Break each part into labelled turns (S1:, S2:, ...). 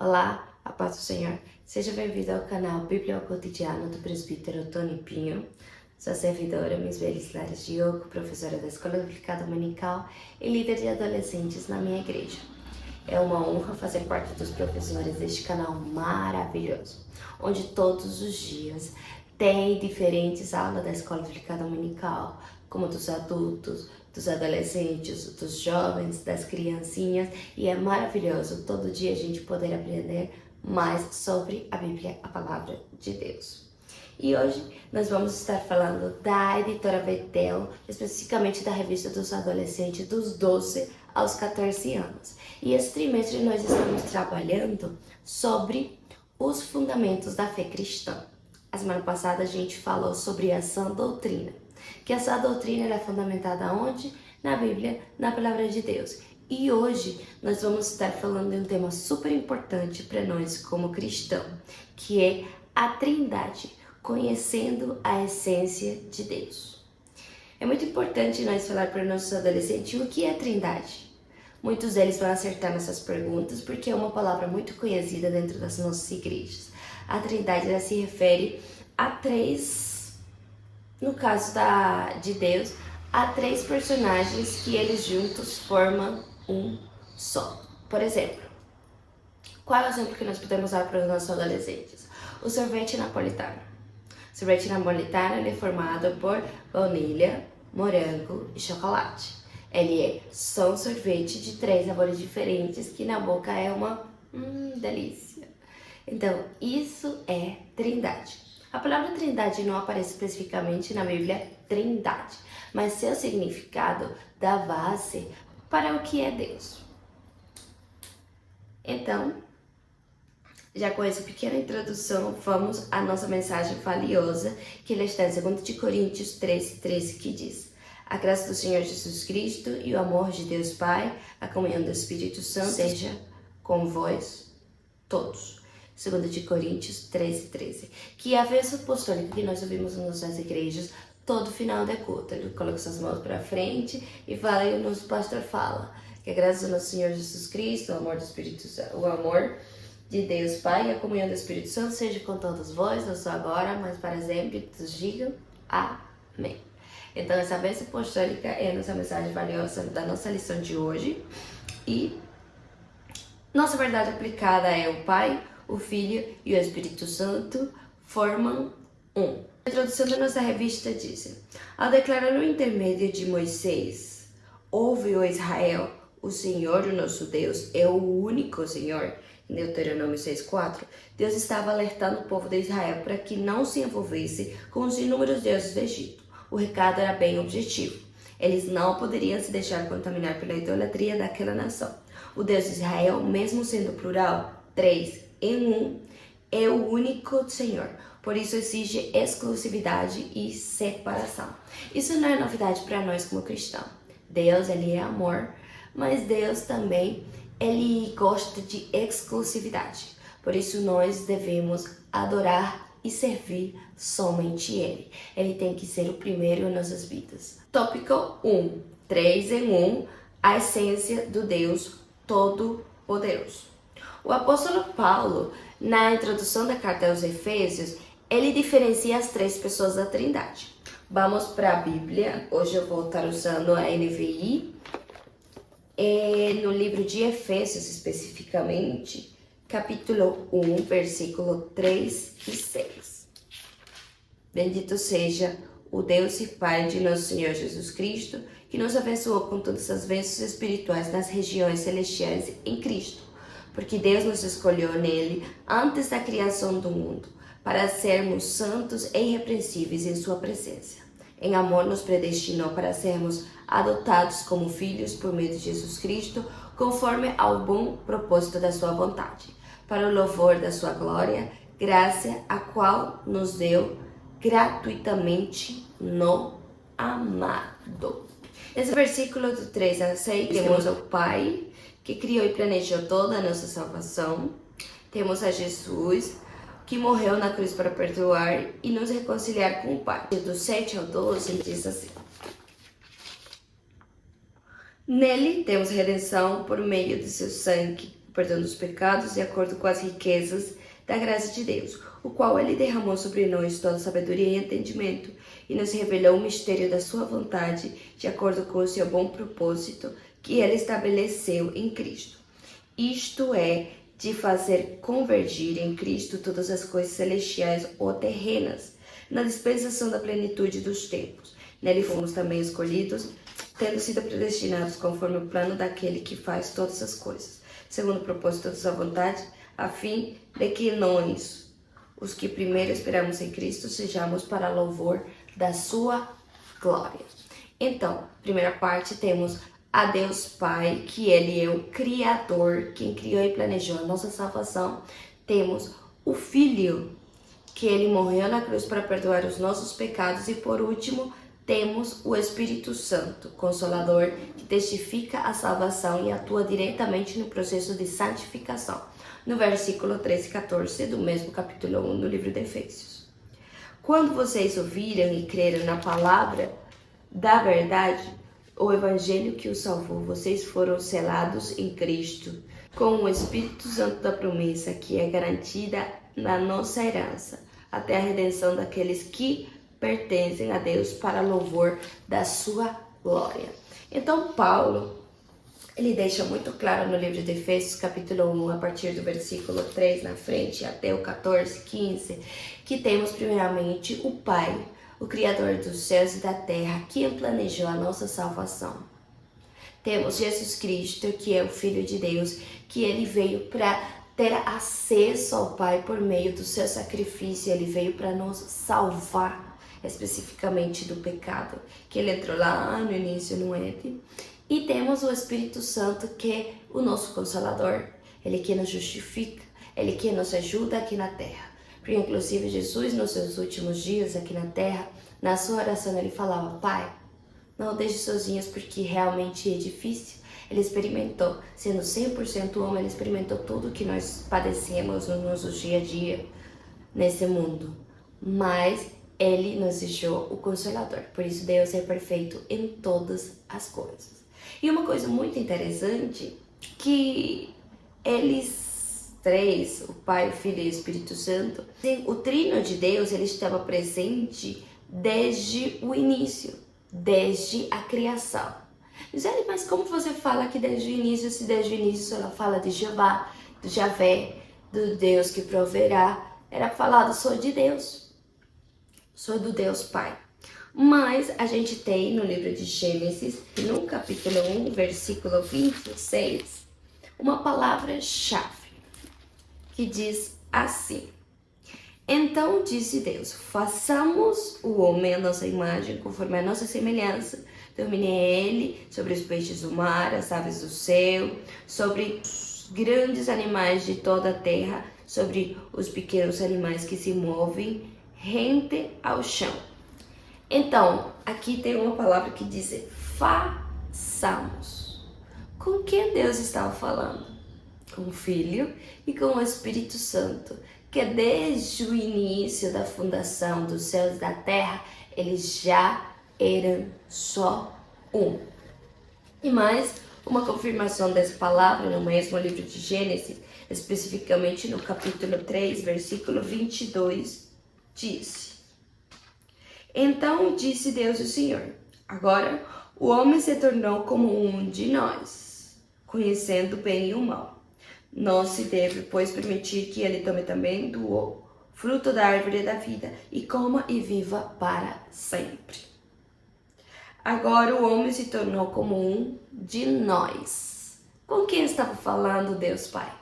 S1: Olá, a paz do Senhor. Seja bem-vindo ao canal Bíblia ao Cotidiano do presbítero Tony Pinho. Sou servidora Miss Belis Lares Diogo, professora da Escola Bíblica Dominical e líder de adolescentes na minha igreja. É uma honra fazer parte dos professores deste canal maravilhoso, onde todos os dias tem diferentes aulas da Escola Bíblica Dominical, como dos adultos, dos adolescentes, dos jovens, das criancinhas, e é maravilhoso todo dia a gente poder aprender mais sobre a Bíblia, a Palavra de Deus. E hoje nós vamos estar falando da editora Betel, especificamente da revista dos adolescentes dos 12 aos 14 anos. E esse trimestre nós estamos trabalhando sobre os fundamentos da fé cristã. A semana passada a gente falou sobre a sã doutrina, que essa doutrina é fundamentada onde? Na Bíblia, na Palavra de Deus. E hoje nós vamos estar falando de um tema super importante para nós como cristãos, que é a Trindade, conhecendo a essência de Deus. É muito importante nós falar para nossos adolescentes o que é Trindade. Muitos deles vão acertar nessas perguntas porque é uma palavra muito conhecida dentro das nossas igrejas. A Trindade ela se refere a três, no caso de Deus, a três personagens que eles juntos formam um só. Por exemplo, qual é o exemplo que nós podemos usar para os nossos adolescentes? O sorvete napolitano. O sorvete napolitano ele é formado por baunilha, morango e chocolate. Ele é só um sorvete de 3 sabores diferentes que na boca é uma delícia. Então, isso é Trindade. A palavra Trindade não aparece especificamente na Bíblia Trindade, mas seu significado dá base para o que é Deus. Então, já com essa pequena introdução, vamos à nossa mensagem valiosa, que ela está em 2 Coríntios 13:13, que diz: a graça do Senhor Jesus Cristo e o amor de Deus Pai, a comunhão do Espírito Santo, seja com vós todos. 2 Coríntios 13:13, que é a verso apostólica que nós ouvimos nas nossas igrejas todo final de culto. Ele coloca suas mãos para frente e fala, e o nosso pastor fala, que a graça do nosso Senhor Jesus Cristo, o amor do Espírito Santo, o amor de Deus Pai e a comunhão do Espírito Santo seja com todos vós, não só agora, mas para sempre, todos digam amém. Então essa verso apostólica é a nossa mensagem valiosa da nossa lição de hoje, e nossa verdade aplicada é o Pai, o Filho e o Espírito Santo formam um. A introdução da nossa revista diz: ao declarar o intermédio de Moisés, ouve, ó Israel, o Senhor, o nosso Deus, é o único Senhor. Em Deuteronômio 6:4, Deus estava alertando o povo de Israel para que não se envolvesse com os inúmeros deuses do Egito. O recado era bem objetivo. Eles não poderiam se deixar contaminar pela idolatria daquela nação. O Deus de Israel, mesmo sendo plural, 3 em 1, é o único Senhor. Por isso exige exclusividade e separação. Isso não é novidade para nós como cristãos. Deus, ele é amor, mas Deus também, ele gosta de exclusividade. Por isso nós devemos adorar e servir somente Ele. Ele tem que ser o primeiro em nossas vidas. Tópico 1. 3 em 1. A essência do Deus Todo-Poderoso. O apóstolo Paulo, na introdução da carta aos Efésios, ele diferencia as três pessoas da Trindade. Vamos para a Bíblia. Hoje eu vou estar usando a NVI. No livro de Efésios, especificamente, capítulo 1, versículo 3 e 6. Bendito seja o Deus e Pai de nosso Senhor Jesus Cristo, que nos abençoou com todas as bênçãos espirituais nas regiões celestiais em Cristo, porque Deus nos escolheu nele antes da criação do mundo, para sermos santos e irrepreensíveis em sua presença. Em amor nos predestinou para sermos adotados como filhos por meio de Jesus Cristo, conforme ao bom propósito da sua vontade, para o louvor da sua glória, graça a qual nos deu gratuitamente no amado. Nesse versículo do 3 a 6, temos o Pai, que criou e planejou toda a nossa salvação. Temos a Jesus, que morreu na cruz para perdoar e nos reconciliar com o Pai. Do 7 ao 12 diz assim: nele temos redenção por meio de seu sangue, perdão dos pecados, de acordo com as riquezas da graça de Deus, o qual Ele derramou sobre nós toda sabedoria e entendimento, e nos revelou o mistério da sua vontade, de acordo com o seu bom propósito, que Ele estabeleceu em Cristo. Isto é, de fazer convergir em Cristo todas as coisas celestiais ou terrenas, na dispensação da plenitude dos tempos. Nele fomos também escolhidos, tendo sido predestinados conforme o plano daquele que faz todas as coisas, segundo o propósito da sua vontade, a fim de que nós, os que primeiro esperamos em Cristo, sejamos para louvor da sua glória. Então, primeira parte, temos a Deus Pai, que Ele é o Criador, quem criou e planejou a nossa salvação. Temos o Filho, que Ele morreu na cruz para perdoar os nossos pecados. E por último, temos o Espírito Santo, Consolador, que testifica a salvação e atua diretamente no processo de santificação. No versículo 13 e 14 do mesmo capítulo 1 do livro de Efésios. Quando vocês ouviram e creram na palavra da verdade, o evangelho que os salvou, vocês foram selados em Cristo com o Espírito Santo da promessa, que é garantida na nossa herança, até a redenção daqueles que pertencem a Deus para louvor da sua glória. Então, Paulo, ele deixa muito claro no livro de Efésios, capítulo 1, a partir do versículo 3 na frente, até o 14, 15, que temos primeiramente o Pai, o Criador dos céus e da terra, que planejou a nossa salvação. Temos Jesus Cristo, que é o Filho de Deus, que Ele veio para ter acesso ao Pai por meio do seu sacrifício. Ele veio para nos salvar, especificamente do pecado, que Ele entrou lá no início no Éden. E temos o Espírito Santo, que é o nosso Consolador, Ele que nos justifica, Ele que nos ajuda aqui na terra. Porque inclusive Jesus, nos seus últimos dias aqui na terra, na sua oração ele falava: Pai, não o deixe sozinhos, porque realmente é difícil. Ele experimentou, sendo 100% homem, ele experimentou tudo que nós padecemos no nosso dia a dia nesse mundo. Mas ele nos deixou o Consolador. Por isso Deus é perfeito em todas as coisas. E uma coisa muito interessante, que eles três, o Pai, o Filho e o Espírito Santo, o trino de Deus, ele estava presente desde o início, desde a criação. Gisele, mas como você fala que desde o início, se desde o início ela fala de Jeová, do Javé, do Deus que proverá, era falado só de Deus, só do Deus Pai. Mas a gente tem no livro de Gênesis, no capítulo 1, versículo 26, uma palavra-chave, que diz assim: Então disse Deus, façamos o homem à nossa imagem, conforme a nossa semelhança, domine ele sobre os peixes do mar, as aves do céu, sobre os grandes animais de toda a terra, sobre os pequenos animais que se movem rente ao chão. Então, aqui tem uma palavra que diz façamos. Com quem Deus estava falando? Com o Filho e com o Espírito Santo, que desde o início da fundação dos céus e da terra, eles já eram só um. E mais uma confirmação dessa palavra no mesmo livro de Gênesis, especificamente no capítulo 3, versículo 22, diz: Então disse Deus o Senhor, agora o homem se tornou como um de nós, conhecendo o bem e o mal. Não se deve, pois, permitir que ele tome também do fruto da árvore da vida, e coma e viva para sempre. Agora o homem se tornou como um de nós. Com quem estava falando Deus Pai?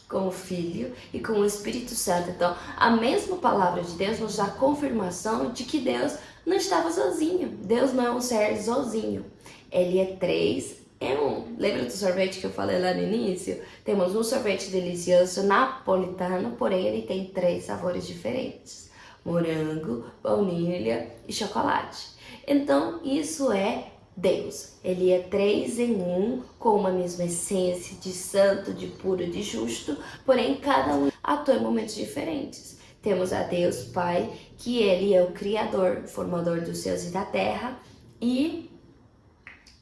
S1: Com o Filho e com o Espírito Santo. Então, a mesma palavra de Deus nos dá confirmação de que Deus não estava sozinho. Deus não é um ser sozinho. Ele é três em um. Lembra do sorvete que eu falei lá no início? Temos um sorvete delicioso napolitano, porém ele tem 3 sabores diferentes: morango, baunilha e chocolate. Então, isso é Deus. Ele é 3 em 1, com uma mesma essência de santo, de puro, de justo, porém cada um atua em momentos diferentes. Temos a Deus Pai, que ele é o Criador, formador dos céus e da terra, e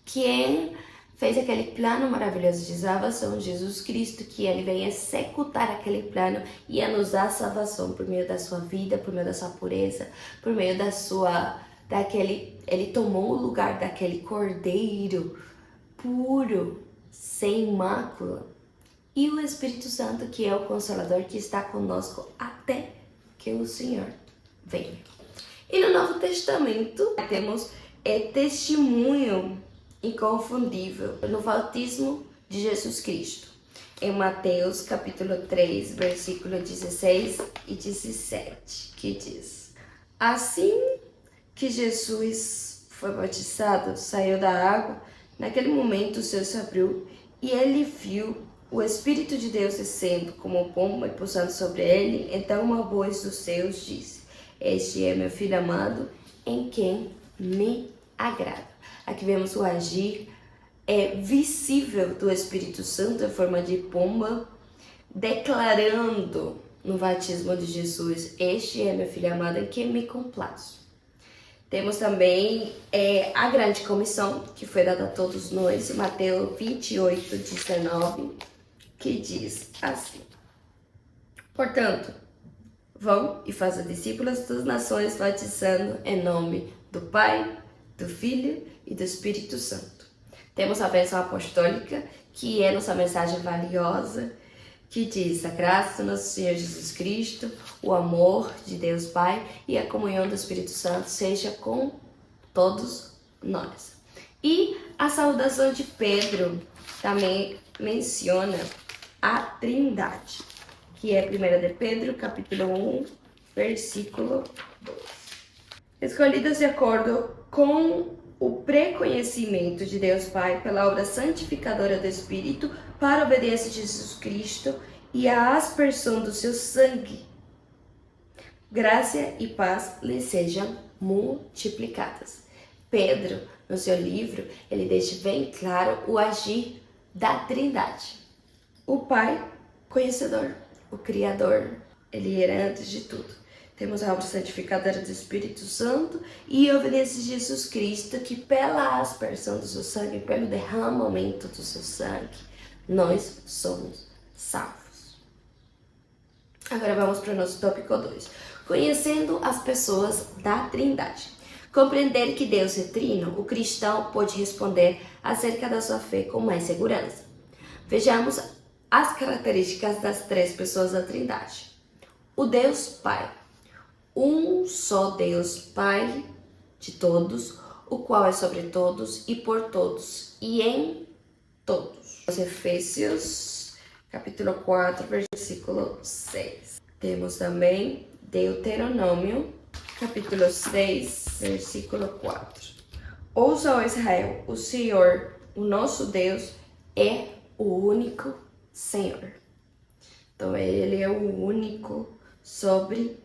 S1: quem fez aquele plano maravilhoso de salvação, Jesus Cristo, que ele vem executar aquele plano e a nos dar salvação por meio da sua vida, por meio da sua pureza, por meio ele tomou o lugar daquele cordeiro puro, sem mácula. E o Espírito Santo, que é o Consolador, que está conosco até que o Senhor venha. E no Novo Testamento temos testemunho inconfundível no batismo de Jesus Cristo. Em Mateus capítulo 3, versículo 16 e 17, que diz: Assim que Jesus foi batizado, saiu da água, naquele momento o céu se abriu e ele viu o Espírito de Deus descendo como pomba e pousando sobre ele. Então uma voz dos céus disse: Este é meu Filho amado, em quem me agrada. Aqui vemos o agir visível do Espírito Santo em forma de pomba, declarando no batismo de Jesus: Este é meu Filho amado, em quem me complaço. Temos também a grande comissão, que foi dada a todos nós, Mateus 28, 19, que diz assim: Portanto, vão e façam discípulos das nações, batizando em nome do Pai, do Filho e do Espírito Santo. Temos a bênção apostólica, que é nossa mensagem valiosa, que diz: a graça do nosso Senhor Jesus Cristo, o amor de Deus Pai e a comunhão do Espírito Santo seja com todos nós. E a saudação de Pedro também menciona a Trindade, que é 1 de Pedro, capítulo 1, versículo 2. Escolhidas de acordo com o preconhecimento de Deus Pai pela obra santificadora do Espírito, para a obediência de Jesus Cristo e a aspersão do seu sangue, graça e paz lhe sejam multiplicadas. Pedro, no seu livro, ele deixa bem claro o agir da Trindade. O Pai, conhecedor, o Criador, ele era antes de tudo. Temos a obra santificadora do Espírito Santo e a obediência de Jesus Cristo, que pela aspersão do seu sangue, pelo derramamento do seu sangue, nós somos salvos. Agora vamos para o nosso tópico 2. Conhecendo as pessoas da Trindade. Compreender que Deus é trino, o cristão pode responder acerca da sua fé com mais segurança. Vejamos as características das três pessoas da Trindade. O Deus Pai. Um só Deus Pai de todos, o qual é sobre todos e por todos e em todos. Os Efésios, capítulo 4, versículo 6. Temos também Deuteronômio, capítulo 6, versículo 4. Ouça, ó Israel, o Senhor, o nosso Deus, é o único Senhor. Então, ele é o único sobre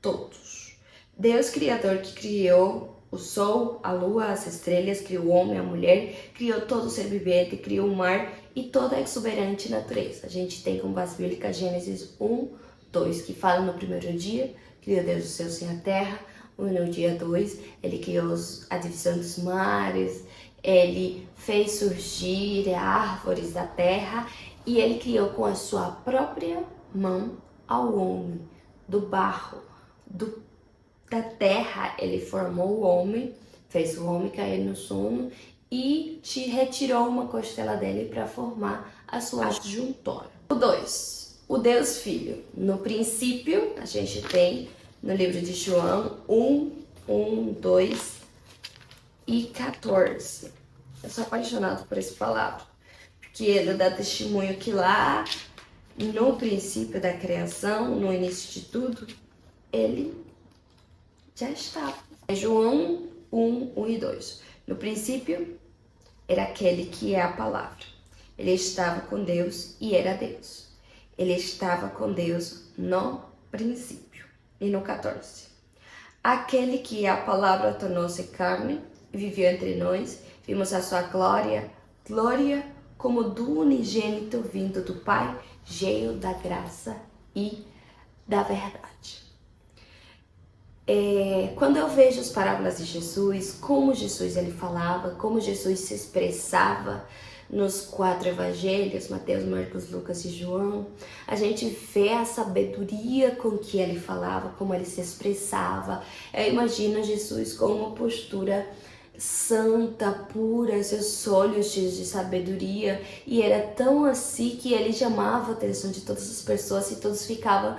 S1: todos. Deus Criador, que criou o sol, a lua, as estrelas, criou o homem, a mulher, criou todo ser vivente, criou o mar e toda a exuberante natureza. A gente tem como base bíblica Gênesis 1, 2, que fala: no primeiro dia, criou Deus os céus e a terra. No dia 2, ele criou a divisão dos mares, ele fez surgir árvores da terra e ele criou com a sua própria mão ao homem, do barro, da terra. Ele formou o homem, fez o homem cair no sono e te retirou uma costela dele para formar a sua adjuntora. O 2, o Deus Filho. No princípio, a gente tem no livro de João 1, 2 e 14. Eu sou apaixonada por essa palavra, porque ele dá testemunho que lá no princípio da criação, no início de tudo, ele já estava. É João 1 e 2. No princípio era aquele que é a palavra. Ele estava com Deus e era Deus. Ele estava com Deus no princípio. E no 14. Aquele que é a palavra tornou-se carne e viveu entre nós. Vimos a sua glória, como do unigênito vindo do Pai, cheio da graça e da verdade. Quando eu vejo as parábolas de Jesus, como Jesus ele falava, como Jesus se expressava, nos 4 evangelhos, Mateus, Marcos, Lucas e João, a gente vê a sabedoria com que ele falava, como ele se expressava. Eu imagino Jesus com uma postura santa, pura, seus olhos cheios de sabedoria, e era tão assim que ele chamava a atenção de todas as pessoas e todos ficavam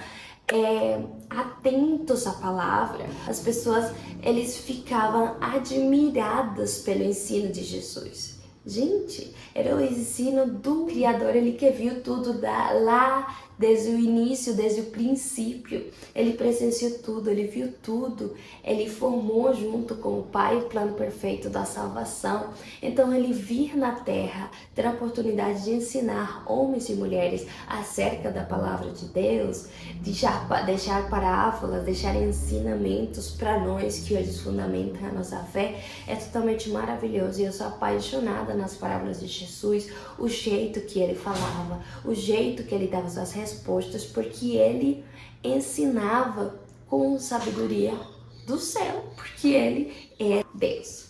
S1: atentos à palavra. As pessoas, eles ficavam admiradas pelo ensino de Jesus. Gente, era o ensino do Criador, ele que viu tudo lá desde o início, desde o princípio. Ele presenciou tudo, ele viu tudo, ele formou junto com o Pai o plano perfeito da salvação. Então ele vir na terra, ter a oportunidade de ensinar homens e mulheres acerca da palavra de Deus, deixar parábolas, deixar ensinamentos para nós que hoje fundamentam a nossa fé, é totalmente maravilhoso. E eu sou apaixonada nas parábolas de Jesus, o jeito que ele falava, o jeito que ele dava suas respostas, porque ele ensinava com sabedoria do céu, porque ele é Deus.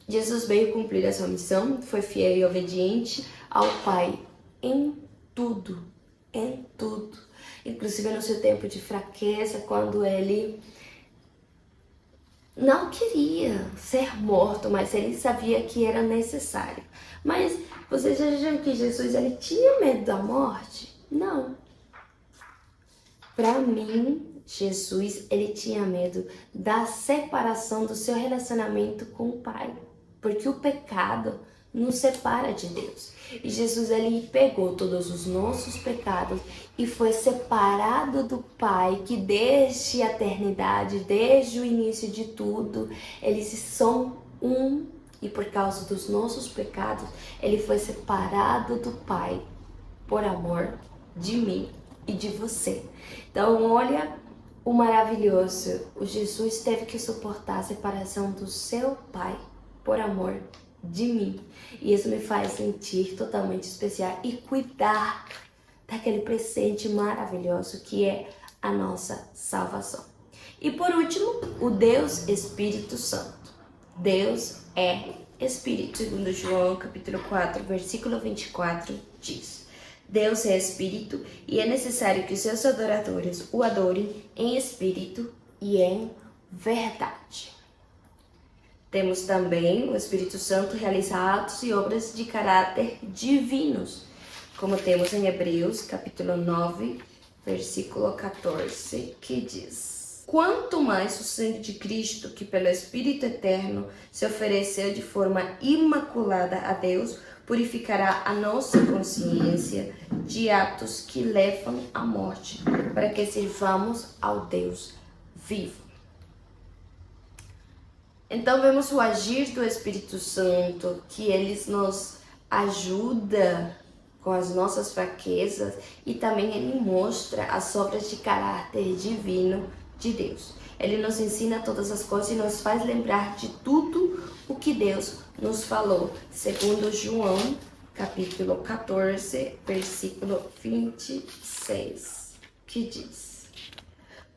S1: Jesus veio cumprir a sua missão, foi fiel e obediente ao Pai em tudo, inclusive no seu tempo de fraqueza, quando ele não queria ser morto, mas ele sabia que era necessário. Mas vocês acham que Jesus ele tinha medo da morte? Não. Para mim, Jesus ele tinha medo da separação do seu relacionamento com o Pai, porque o pecado nos separa de Deus. E Jesus ele pegou todos os nossos pecados e foi separado do Pai, que desde a eternidade, desde o início de tudo, eles são um, e por causa dos nossos pecados, ele foi separado do Pai por amor de mim e de você. Então olha o maravilhoso, o Jesus teve que suportar a separação do seu Pai por amor de mim. E isso me faz sentir totalmente especial e cuidar daquele presente maravilhoso que é a nossa salvação. E por último, o Deus Espírito Santo. Deus é Espírito. Segundo João, capítulo 4, versículo 24, diz: Deus é Espírito e é necessário que seus adoradores o adorem em espírito e em verdade. Temos também o Espírito Santo realiza atos e obras de caráter divinos, como temos em Hebreus, capítulo 9, versículo 14, que diz: Quanto mais o sangue de Cristo, que pelo Espírito Eterno se ofereceu de forma imaculada a Deus, purificará a nossa consciência de atos que levam à morte, para que sirvamos ao Deus vivo. Então vemos o agir do Espírito Santo, que ele nos ajuda com as nossas fraquezas e também ele mostra as obras de caráter divino de Deus. Ele nos ensina todas as coisas e nos faz lembrar de tudo o que Deus nos falou, segundo João, capítulo 14, versículo 26, que diz: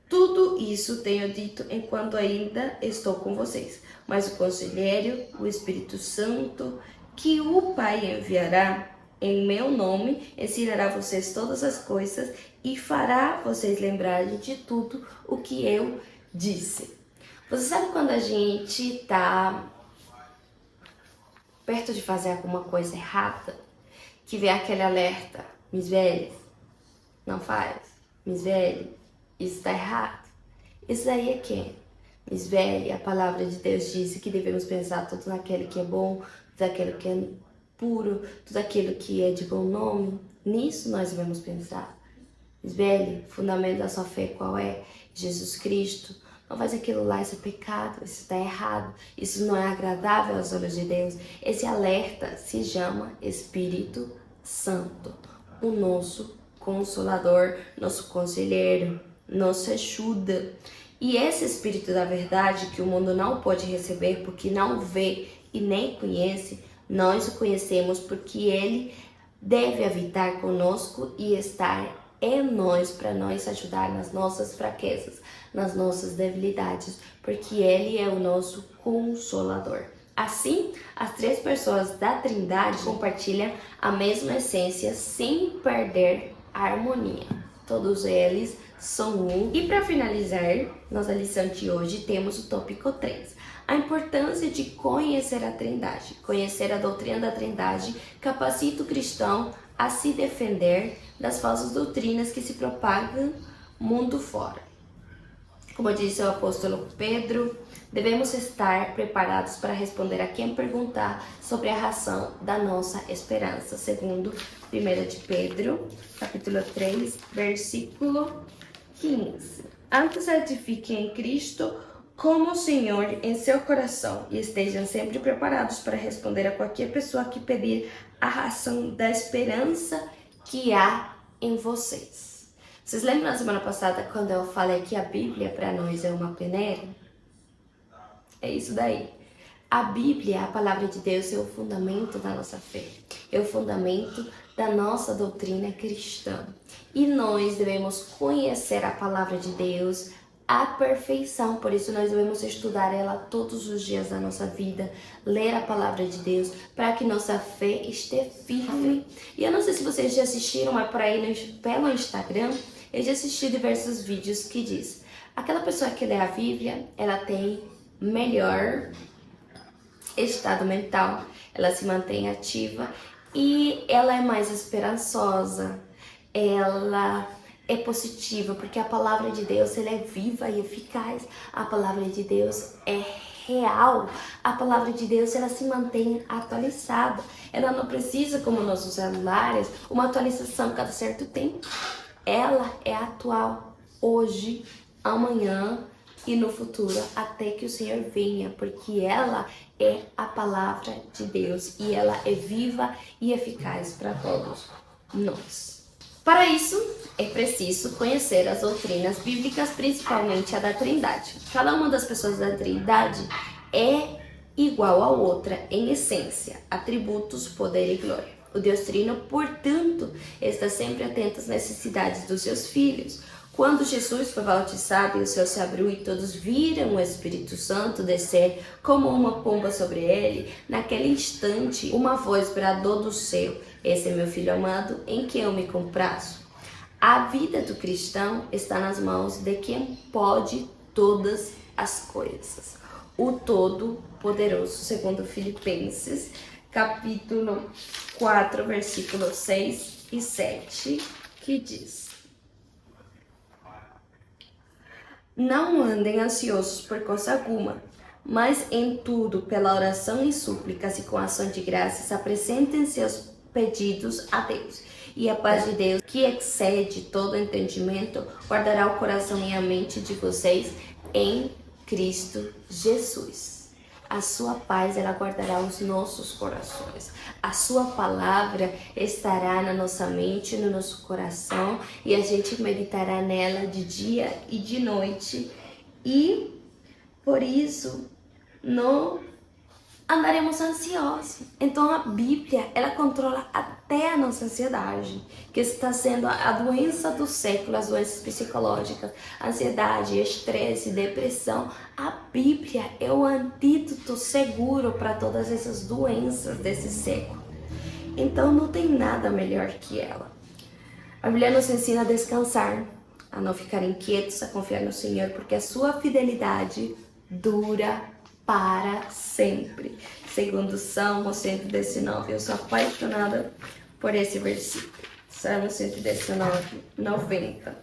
S1: Tudo isso tenho dito enquanto ainda estou com vocês, mas o Conselheiro, o Espírito Santo, que o Pai enviará em meu nome, ensinará vocês todas as coisas e fará vocês lembrarem de tudo o que eu disse. Você sabe quando a gente está perto de fazer alguma coisa errada, que vem aquele alerta: Miss Velha, não faz, Miss Velha, isso está errado. Isso daí é quem? Miss Velha, a palavra de Deus diz que devemos pensar tudo naquele que é bom, tudo aquilo que é puro, tudo aquilo que é de bom nome. Nisso nós devemos pensar. Miss Velha, o fundamento da sua fé qual é? Jesus Cristo. Não faz aquilo lá, isso é pecado, isso está errado, isso não é agradável aos olhos de Deus. Esse alerta se chama Espírito Santo, o nosso Consolador, nosso Conselheiro, nosso ajuda. E esse Espírito da verdade, que o mundo não pode receber porque não vê e nem conhece, nós o conhecemos porque ele deve habitar conosco e estar em nós para nos ajudar nas nossas fraquezas, nas nossas debilidades, porque ele é o nosso Consolador. Assim, as três pessoas da Trindade compartilham a mesma essência sem perder a harmonia. Todos eles são um. E para finalizar nossa lição de hoje, temos o tópico 3. A importância de conhecer a Trindade. Conhecer a doutrina da Trindade capacita o cristão a se defender das falsas doutrinas que se propagam mundo fora. Como disse o apóstolo Pedro, devemos estar preparados para responder a quem perguntar sobre a razão da nossa esperança, segundo 1 de Pedro, capítulo 3, versículo 15. Antes edifiquem em Cristo como Senhor em seu coração e estejam sempre preparados para responder a qualquer pessoa que pedir a razão da esperança que há em vocês. Vocês lembram na semana passada quando eu falei que a Bíblia para nós é uma peneira? É isso daí. A Bíblia, a palavra de Deus, é o fundamento da nossa fé. É o fundamento da nossa doutrina cristã. E nós devemos conhecer a palavra de Deus à perfeição. Por isso nós devemos estudar ela todos os dias da nossa vida, ler a palavra de Deus, para que nossa fé esteja firme. E eu não sei se vocês já assistiram, mas por aí pelo Instagram, eu já assisti diversos vídeos que diz: aquela pessoa que lê a Bíblia, ela tem melhor estado mental, ela se mantém ativa e ela é mais esperançosa, ela é positiva, porque a palavra de Deus ela é viva e eficaz, a palavra de Deus é real, a palavra de Deus ela se mantém atualizada, ela não precisa, como nossos celulares, uma atualização cada certo tempo, ela é atual hoje, amanhã e no futuro, até que o Senhor venha, porque ela é a palavra de Deus e ela é viva e eficaz para todos nós. Para isso, é preciso conhecer as doutrinas bíblicas, principalmente a da Trindade. Cada uma das pessoas da Trindade é igual à outra em essência, atributos, poder e glória. O Deus Trino, portanto, está sempre atento às necessidades dos seus filhos. Quando Jesus foi batizado e o céu se abriu e todos viram o Espírito Santo descer como uma pomba sobre ele, naquele instante uma voz bradou do céu: esse é meu filho amado, em quem eu me comprazo. A vida do cristão está nas mãos de quem pode todas as coisas, o Todo-Poderoso, segundo Filipenses, capítulo 4, versículos 6 e 7, que diz: não andem ansiosos por coisa alguma, mas em tudo, pela oração e súplicas e com ação de graças, apresentem seus pedidos a Deus. E a paz de Deus, que excede todo entendimento, guardará o coração e a mente de vocês em Cristo Jesus. A sua paz, ela guardará os nossos corações. A sua palavra estará na nossa mente, no nosso coração, e a gente meditará nela de dia e de noite. E por isso não andaremos ansiosos. Então a Bíblia, ela controla até a nossa ansiedade, que está sendo a doença do século, as doenças psicológicas, ansiedade, estresse, depressão. A Bíblia é o antídoto seguro para todas essas doenças desse século. Então não tem nada melhor que ela. A Bíblia nos ensina a descansar, a não ficar inquietos, a confiar no Senhor, porque a sua fidelidade dura para sempre. Segundo Salmo 119, eu sou apaixonada por esse versículo. Salmo 119, 90.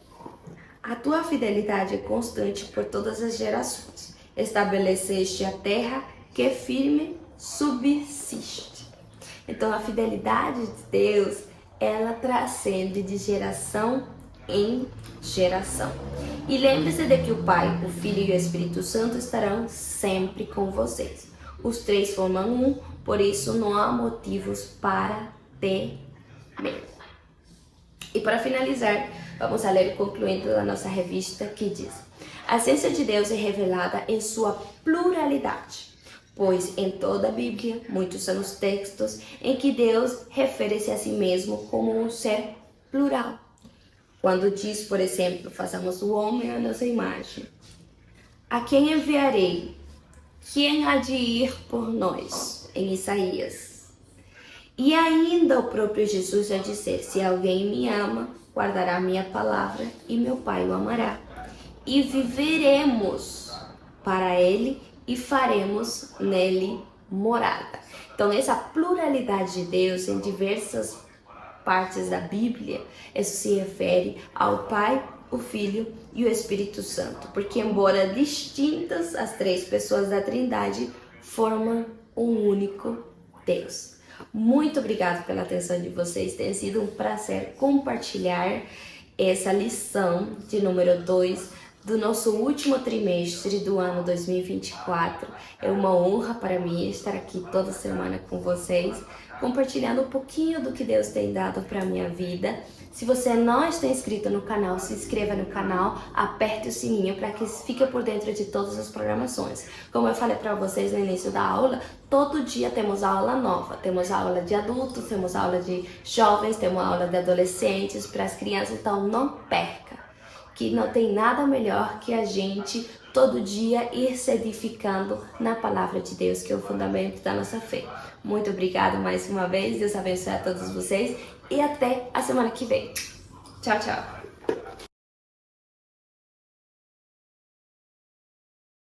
S1: A tua fidelidade é constante por todas as gerações. Estabeleceste a terra que firme subsiste. Então a fidelidade de Deus, ela transcende de geração em geração. E lembre-se de que o Pai, o Filho e o Espírito Santo estarão sempre com vocês. Os três formam um, por isso não há motivos para temer. E para finalizar, vamos a ler o concluinte da nossa revista, que diz: a essência de Deus é revelada em sua pluralidade, pois em toda a Bíblia, muitos são os textos em que Deus refere-se a si mesmo como um ser plural. Quando diz, por exemplo, façamos o homem à nossa imagem. A quem enviarei? quem há de ir por nós? Em Isaías. E ainda o próprio Jesus vai dizer, se alguém me ama, guardará minha palavra e meu Pai o amará. E viveremos para ele e faremos nele morada. Então, essa pluralidade de Deus em diversas partes da Bíblia, isso se refere ao Pai, o Filho e o Espírito Santo, porque embora distintas, as três pessoas da Trindade formam um único Deus. Muito obrigado pela atenção de vocês, tem sido um prazer compartilhar essa lição de número 2 do nosso último trimestre do ano 2024. É uma honra para mim estar aqui toda semana com vocês, compartilhando um pouquinho do que Deus tem dado para a minha vida. Se você não está inscrito no canal, se inscreva no canal, aperte o sininho para que fique por dentro de todas as programações. Como eu falei para vocês no início da aula, todo dia temos aula nova. Temos aula de adultos, temos aula de jovens, temos aula de adolescentes, para as crianças, então não perca. Que não tem nada melhor que a gente todo dia ir se edificando na palavra de Deus, que é o fundamento da nossa fé. Muito obrigada mais uma vez, Deus abençoe a todos vocês e até a semana que vem. Tchau, tchau!